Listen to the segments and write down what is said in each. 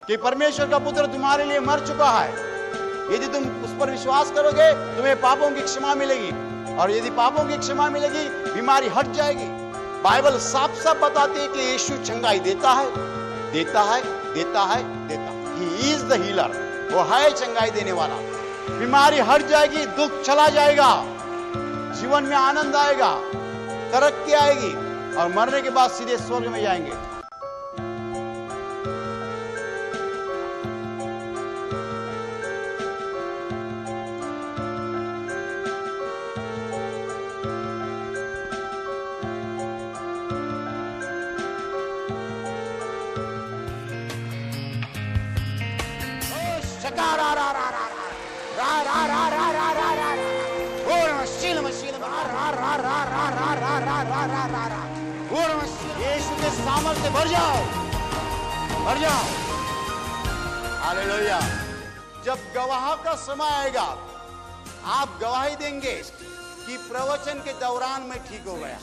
कि परमेश्वर का पुत्र तुम्हारे लिए मर चुका है। यदि तुम उस पर विश्वास करोगे तुम्हें पापों की क्षमा मिलेगी, और यदि पापों की क्षमा मिलेगी बीमारी हट जाएगी। बाइबल साफ साफ बताती है कि यीशु चंगाई देता है, देता है, देता है, देता। ही इज द हीलर, वो है चंगाई देने वाला। बीमारी हट जाएगी, दुख चला जाएगा, जीवन में आनंद आएगा, तरक्की आएगी, और मरने के बाद सीधे स्वर्ग में जाएंगे। यीशु के सामर्थ्य से भर जाओ, भर जाओ। हालेलुया। जब गवाह का समय आएगा आप गवाही देंगे कि प्रवचन के दौरान मैं ठीक हो गया।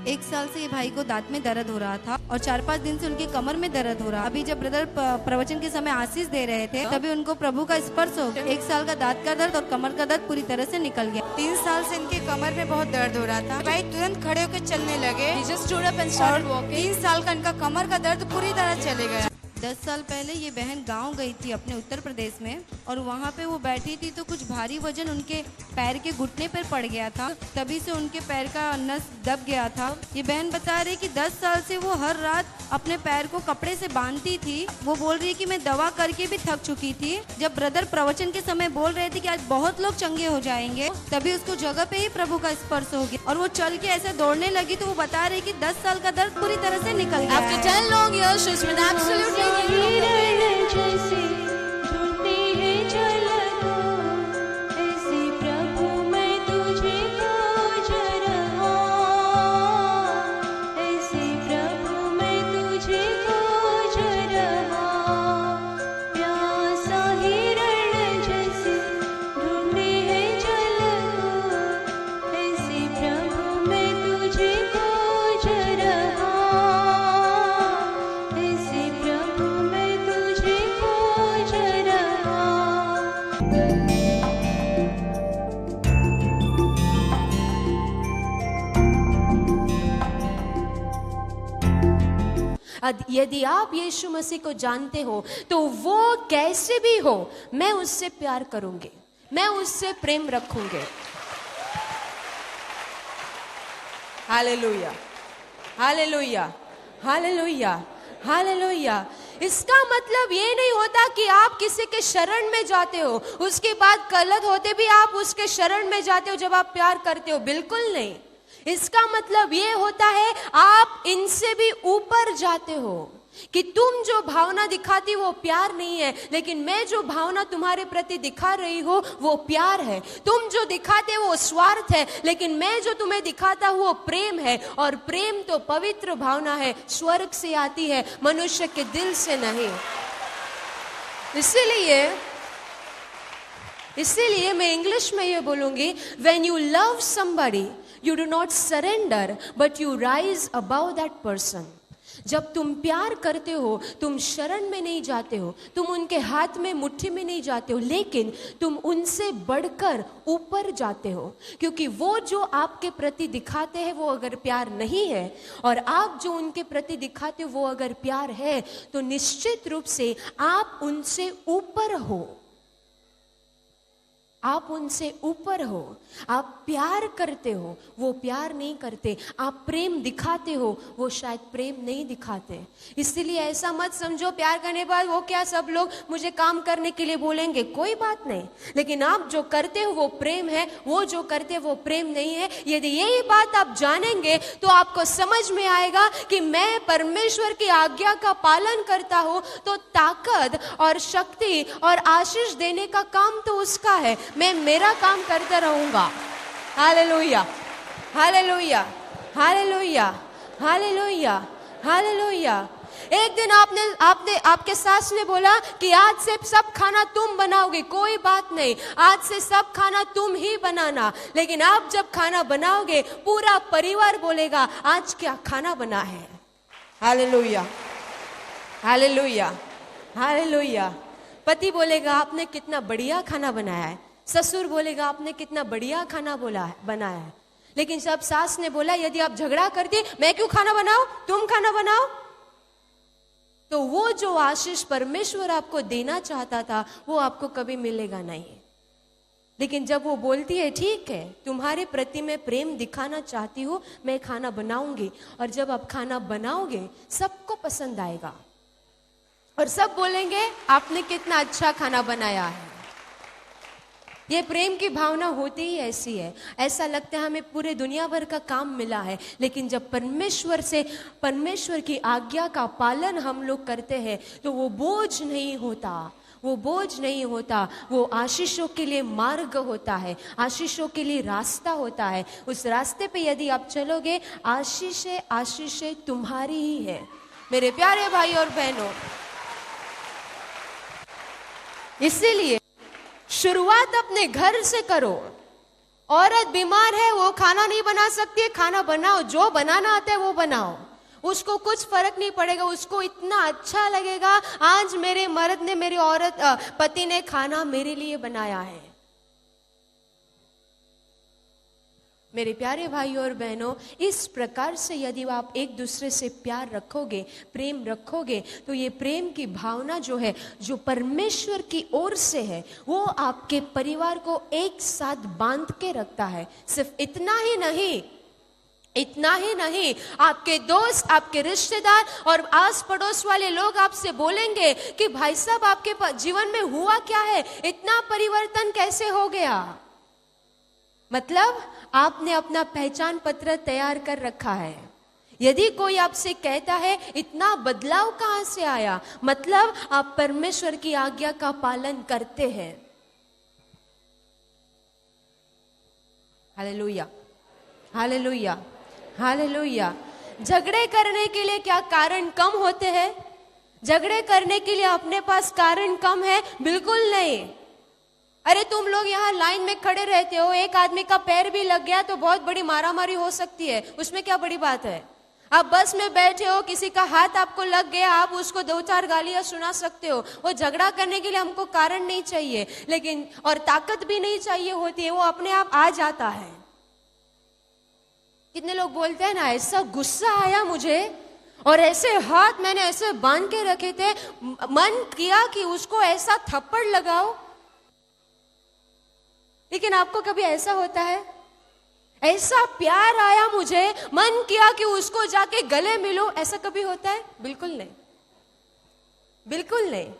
एक साल से ये भाई को दांत में दर्द हो रहा था और 4-5 दिन से उनके कमर में दर्द हो रहा। अभी जब ब्रदर प्रवचन के समय आशीष दे रहे थे तभी उनको प्रभु का स्पर्श हो गया। 1 साल का दांत का दर्द और कमर का दर्द पूरी तरह से निकल गया। 3 साल से इनके कमर में बहुत दर्द हो रहा था। भाई तुरंत खड़े होकर चलने लगे। He just stood up and started walking. 3 साल का इनका कमर का दर्द पूरी तरह चले गया। 10 साल पहले ये बहन गांव गई थी अपने उत्तर प्रदेश में, और वहाँ पे वो बैठी थी तो कुछ भारी वजन उनके पैर के घुटने पर पड़ गया था, तभी से उनके पैर का नस दब गया था। ये बहन बता रही कि 10 साल से वो हर रात अपने पैर को कपड़े से बांधती थी। वो बोल रही है कि मैं दवा करके भी थक चुकी थी। जब ब्रदर प्रवचन के समय बोल रहे थे कि आज बहुत लोग चंगे हो जाएंगे, तभी उसको जगह पे ही प्रभु का स्पर्श हो गया और वो चल के ऐसे दौड़ने लगी। तो वो बता रही कि 10 साल का दर्द पूरी तरह से निकल गया। After 10 long years, she's been absolutely यदि आप यीशु मसीह को जानते हो तो वो कैसे भी हो, मैं उससे प्यार करूंगी, मैं उससे प्रेम रखूंगी। Hallelujah, hallelujah, hallelujah, hallelujah. इसका मतलब ये नहीं होता कि आप किसी के शरण में जाते हो उसके बाद गलत होते भी आप उसके शरण में जाते हो जब आप प्यार करते हो, बिल्कुल नहीं। इसका मतलब ये होता है आप इनसे भी ऊपर जाते हो कि तुम जो भावना दिखाती वो प्यार नहीं है, लेकिन मैं जो भावना तुम्हारे प्रति दिखा रही हूँ वो प्यार है। तुम जो दिखाते हो वो स्वार्थ है, लेकिन मैं जो तुम्हें दिखाता हूँ वो प्रेम है। और प्रेम तो पवित्र भावना है, स्वर्ग से आती है, मनुष्य के दिल से नहीं। इसीलिए मैं इंग्लिश में ये बोलूंगी, when you love somebody you do not surrender but you rise above that person। जब तुम प्यार करते हो तुम शरण में नहीं जाते हो, तुम उनके हाथ में मुट्ठी में नहीं जाते हो, लेकिन तुम उनसे बढ़कर ऊपर जाते हो। क्योंकि वो जो आपके प्रति दिखाते हैं वो अगर प्यार नहीं है और आप जो उनके प्रति दिखाते हो वो अगर प्यार है, तो निश्चित रूप से आप उनसे ऊपर हो, आप उनसे ऊपर हो। आप प्यार करते हो, वो प्यार नहीं करते। आप प्रेम दिखाते हो, वो शायद प्रेम नहीं दिखाते। इसीलिए ऐसा मत समझो प्यार करने के बाद वो क्या सब लोग मुझे काम करने के लिए बोलेंगे, कोई बात नहीं। लेकिन आप जो करते हो वो प्रेम है, वो जो करते हो वो प्रेम नहीं है। यदि यही बात आप जानेंगे तो आपको समझ में आएगा कि मैं परमेश्वर की आज्ञा का पालन करता हूँ तो ताकत और शक्ति और आशीष देने का काम तो उसका है, मैं मेरा काम करता रहूंगा। Hallelujah, hallelujah, hallelujah, hallelujah, hallelujah. एक दिन आपने आपके सास ने बोला कि आज से सब खाना तुम बनाओगे, कोई बात नहीं, आज से सब खाना तुम ही बनाना। लेकिन आप जब खाना बनाओगे पूरा परिवार बोलेगा आज क्या खाना बना है। Hallelujah, hallelujah, hallelujah. पति बोलेगा आपने कितना बढ़िया खाना बनाया है, ससुर बोलेगा आपने कितना बढ़िया खाना बनाया है। लेकिन जब सास ने बोला यदि आप झगड़ा करती मैं क्यों खाना बनाऊं, तुम खाना बनाओ, तो वो जो आशीष परमेश्वर आपको देना चाहता था वो आपको कभी मिलेगा नहीं। लेकिन जब वो बोलती है ठीक है तुम्हारे प्रति मैं प्रेम दिखाना चाहती हूँ, मैं खाना बनाऊंगी, और जब आप खाना बनाओगे सबको पसंद आएगा और सब बोलेंगे आपने कितना अच्छा खाना बनाया है। ये प्रेम की भावना होती ही ऐसी है। ऐसा लगता है हमें पूरे दुनिया भर का काम मिला है, लेकिन जब परमेश्वर की आज्ञा का पालन हम लोग करते हैं तो वो बोझ नहीं होता, वो बोझ नहीं होता, वो आशीषों के लिए मार्ग होता है, आशीषों के लिए रास्ता होता है। उस रास्ते पे यदि आप चलोगे आशीषें तुम्हारी ही है। मेरे प्यारे भाई और बहनों, इसीलिए शुरुआत अपने घर से करो। औरत बीमार है वो खाना नहीं बना सकती है, खाना बनाओ, जो बनाना आता है वो बनाओ, उसको कुछ फर्क नहीं पड़ेगा, उसको इतना अच्छा लगेगा आज मेरे मर्द ने, मेरे पति ने खाना मेरे लिए बनाया है। मेरे प्यारे भाइयों और बहनों, इस प्रकार से यदि आप एक दूसरे से प्यार रखोगे, प्रेम रखोगे, तो ये प्रेम की भावना जो है, जो परमेश्वर की ओर से है, वो आपके परिवार को एक साथ बांध के रखता है। सिर्फ इतना ही नहीं, आपके दोस्त, आपके रिश्तेदार और आस पड़ोस वाले लोग आपसे बोलेंगे कि भाई साहब आपके जीवन में हुआ क्या है, इतना परिवर्तन कैसे हो गया। मतलब आपने अपना पहचान पत्र तैयार कर रखा है। यदि कोई आपसे कहता है इतना बदलाव कहां से आया, मतलब आप परमेश्वर की आज्ञा का पालन करते हैं। Hallelujah, hallelujah, hallelujah. झगड़े करने के लिए क्या कारण कम होते हैं? झगड़े करने के लिए अपने पास कारण कम है? बिल्कुल नहीं। अरे तुम लोग यहाँ लाइन में खड़े रहते हो, एक आदमी का पैर भी लग गया तो बहुत बड़ी मारामारी हो सकती है, उसमें क्या बड़ी बात है। आप बस में बैठे हो, किसी का हाथ आपको लग गया, आप उसको 2-4 गालियां सुना सकते हो। वो झगड़ा करने के लिए हमको कारण नहीं चाहिए, लेकिन और ताकत भी नहीं चाहिए होती है, वो अपने आप आ जाता है। कितने लोग बोलते हैं ना, ऐसा गुस्सा आया मुझे और ऐसे हाथ मैंने ऐसे बांध के रखे थे, मन किया कि उसको ऐसा थप्पड़ लगाओ। लेकिन आपको कभी ऐसा होता है, ऐसा प्यार आया मुझे, मन किया कि उसको जाके गले मिलो, ऐसा कभी होता है? बिल्कुल नहीं, बिल्कुल नहीं।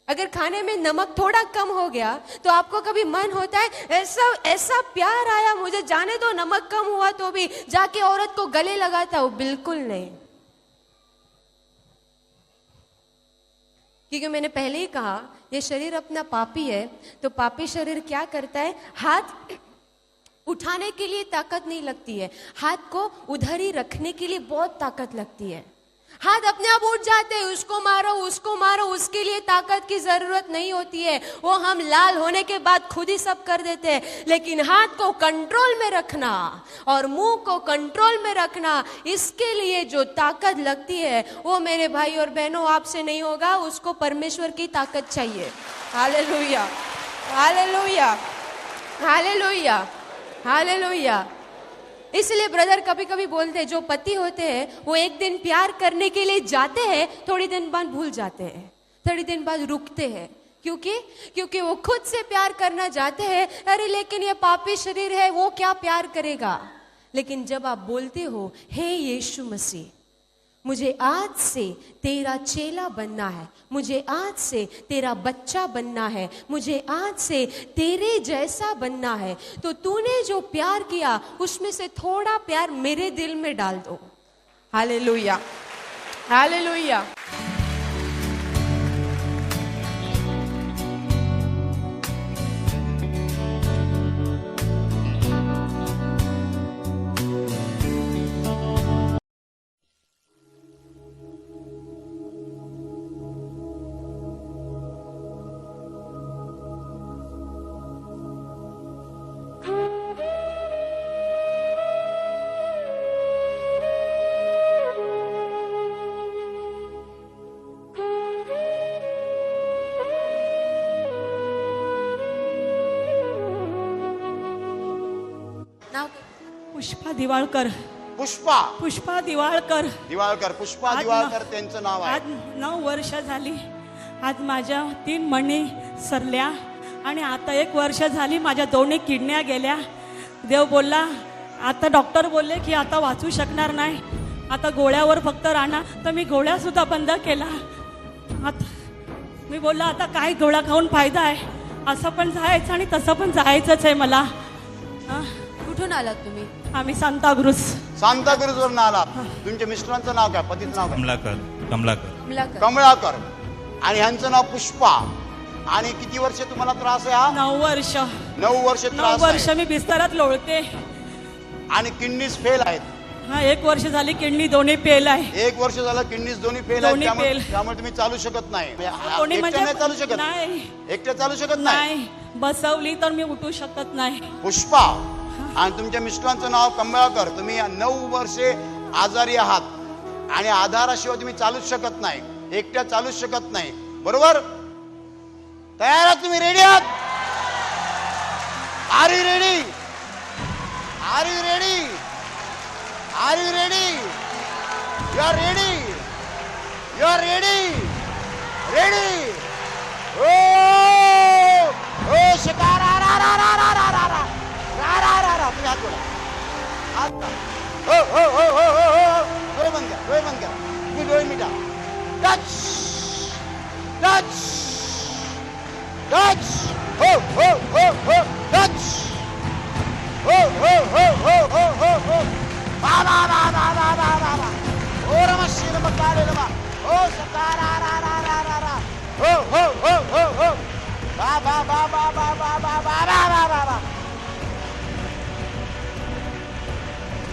अगर खाने में नमक थोड़ा कम हो गया तो आपको कभी मन होता है ऐसा प्यार आया मुझे, जाने दो नमक कम हुआ तो भी जाके औरत को गले लगाता हूं? बिल्कुल नहीं। क्योंकि मैंने पहले ही कहा ये शरीर अपना पापी है, तो पापी शरीर क्या करता है, हाथ उठाने के लिए ताकत नहीं लगती है, हाथ को उधर ही रखने के लिए बहुत ताकत लगती है। हाथ अपने आप उठ जाते हैं, उसको मारो, उसके लिए ताकत की जरूरत नहीं होती है, वो हम लाल होने के बाद खुद ही सब कर देते हैं। लेकिन हाथ को कंट्रोल में रखना और मुंह को कंट्रोल में रखना, इसके लिए जो ताकत लगती है वो मेरे भाई और बहनों आपसे नहीं होगा, उसको परमेश्वर की ताकत चाहिए। Hallelujah, hallelujah, hallelujah, hallelujah. इसलिए ब्रदर कभी कभी बोलते हैं, जो पति होते हैं वो एक दिन प्यार करने के लिए जाते हैं, थोड़ी दिन बाद भूल जाते हैं, थोड़ी दिन बाद रुकते हैं। क्योंकि वो खुद से प्यार करना चाहते हैं, अरे लेकिन ये पापी शरीर है, वो क्या प्यार करेगा। लेकिन जब आप बोलते हो, हे यीशु मसीह, मुझे आज से तेरा चेला बनना है, मुझे आज से तेरा बच्चा बनना है, मुझे आज से तेरे जैसा बनना है, तो तूने जो प्यार किया उसमें से थोड़ा प्यार मेरे दिल में डाल दो। Hallelujah, hallelujah. पुष्पा दिवाळकर. पुष्पा दिवाळकर. पुष्पा आज दिवाळकर त्यांचं नाव आहे. आज 9 वर्ष झाली. आज माझ्या 3 मणी सरल्या आणि आता 1 वर्ष झाली माझ्या 2 किडन्या गेल्या. देव बोलला, आता डॉक्टर बोलले की आता वाचू शकणार नाही, आता गोळ्यावर फक्त राहणार. तर मी गोळ्या सुद्धा बंद केला. आता मी बोलला आता काय गोळ्या खाऊन फायदा आहे, असं पण जायचं आणि तसं पण जायचंच आहे मला. कुठून आलात तुम्ही? आम्ही सांताक्रूज वरून आलात. तुमच्या मिस्टरांचं नाव काय, पतीचं नाव काय? कमळाकर. आणि ह्यांचं नाव पुष्पा. आणि किती वर्ष तुम्हाला त्रास आहे हा? 9 वर्ष. 9 वर्ष 9 त्रास वर्ष आहे. मी बिस्तरात लोळते. आणि किडनीज फेल आहेत. हा 1 वर्ष झाली किडनी दोन्ही फेल आहे. 1 वर्ष झालं किडनीज दोन्ही फेल आहेत. दोन्ही त्यामुळे fail. त्यामुळे तुम्ही चालू शकत नाही. दोन्ही एकट्या नाही चालू शकत. नाही एकट्या चालू शकत नाही. नाही, बसवली तर मी उठू शकत नाही. पुष्पा. आणि तुमच्या मिस्टरांचं नाव कमळाकर. तुम्ही 9 वर्षे आजारी आहात आणि आधाराशिवाय तुम्ही चालूच शकत नाही, एकट्या चालूच शकत नाही. बरोबर? तयार आहात तुम्ही? रेडी आहात? Are you ready? Are you ready? Are you ready? You are ready? You are ready? Ready? ओ ओ शिकारा रा रा रा रा रा रा रा रा रा रा रा. तुम्ही हात जोडा. हात जोडा. हो हो हो हो हो हो. डोळे बंद करा, डोळे बंद करा. तुम्ही डोळे मिटा. Touch touch touch. हो हो हो हो. टच. हो हो हो हो हो हो हो. बा बा बा बा बा बा बा बा. ओ नमः शिवाय काले नमः. ओ सकारा रा रा रा रा रा. हो हो हो हो हो. बा बा बा बा बा बा बा बा बा बा बा.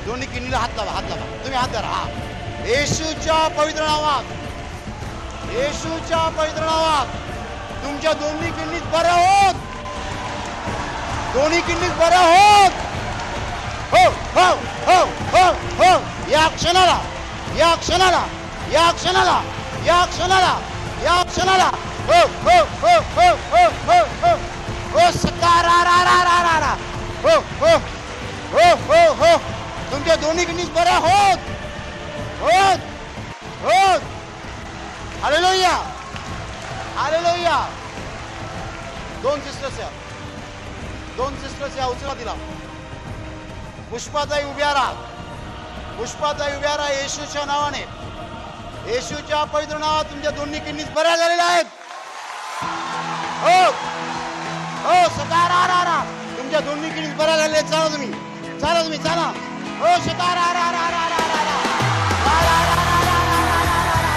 दोन्ही किडनीला हात लावा, हात लावा. तुम्ही हात धरा. हा. येशूच्या पवित्र नावात, येशूच्या पवित्र नावात तुमच्या दोन्ही किडनीत बऱ्या होत. दोन्ही किडनीत बऱ्या होत. हो हो हो हो हो. या क्षणाला, या क्षणाला, या क्षणाला, या क्षणाला, या क्षणाला. हो हो हो हो हो हो हो. हो सकारा रा रा रा रा रा. हो हो हो हो हो. तुमच्या दोन्ही किडनीज बऱ्या होत होत होत. Hallelujah, hallelujah. 2 सिस्टर्स या, 2 सिस्टर्स या. उचला तिला. पुष्पाताई उभ्या राहा, पुष्पाताई उभ्या राहा. येशूच्या नावाने, येशूच्या पवित्र नावात तुमच्या दोन्ही किडनीज बऱ्या झालेल्या आहेत. हो हो सकारा रा रा. तुमच्या दोन्ही किडनीज बऱ्या झालेल्या आहेत. चाला तुम्ही, चाला तुम्ही, चाला. हो सकारा रा रा रा रा रा रा. रा रा रा रा रा रा रा रा रा.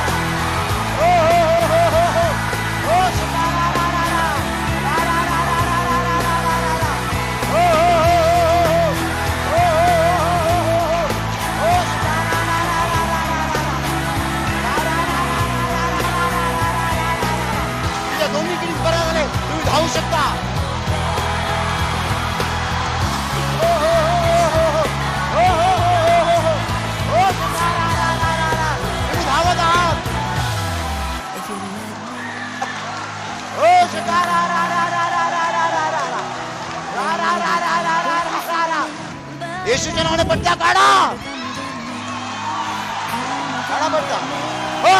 हो हो हो हो हो हो. हो सकारा रा रा रा. रा रा रा रा रा रा रा रा रा रा रा. हो हो हो हो हो. हो हो हो हो हो. हो सकारा रा रा रा रा रा रा रा. रा रा रा रा रा रा रा रा रा रा रा. तुझ्या दोन्ही किडनीज बऱ्या झाले. तुम्ही धावू शकता. हो हो हो हो हो. हो हो हो हो हो. हो सकारा रा रा रा रा. तुम्ही धावत आहात. हो सकारा रा रा रा रा रा रा रा रा रा. रा रा रा रा रा रा रा रा रा. येशूच्या नावाने पट्ट्या काढा, काढा पट्ट्या. हो